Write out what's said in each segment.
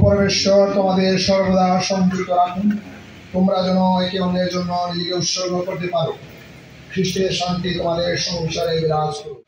পরমেশ্বর তোমাদের সর্বদা সংযুক্ত রাখুন, তোমরা যেন একে অন্যের জন্য নিজেকে উৎসর্গ করতে পারো। খ্রিস্টের শান্তি তোমাদের সংসারে বিরাজ করুক।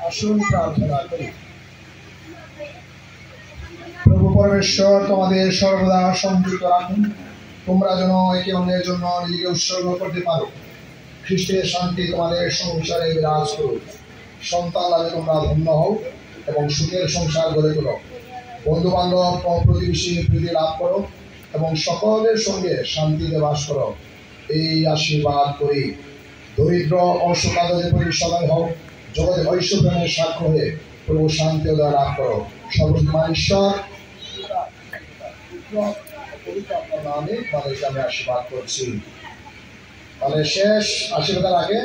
আসুন প্রার্থনা করি। প্রভু পরমেশ্বর তোমাদের সর্বদা সংযুক্ত রাখুন, তোমরা যেন একে অন্যের জন্য নিজেকে উৎসর্গ করতে পারো। খ্রিস্টের শান্তি তোমাদের সংসারে বিরাজ করুক। সন্তান লাভে তোমরা ধন্য হও এবং সুখের সংসার গড়ে তোলো। বন্ধু বান্ধব ও প্রতিবেশী প্রীতি লাভ করো এবং সকলের সঙ্গে শান্তিতে বাস করো, এই আশীর্বাদ করি। দরিদ্র ও সুখাদে প্রতি সদয় হও, জগতে ঐশ্বর্যের সাক্ষ্য হয়ে প্রভু শান্তি উদয় লাভ করো। সর্বশক্তিমান ঈশ্বর আপনার নামে তাদেরকে আমি আশীর্বাদ করছি। তাহলে শেষ আশীর্বাদের আগে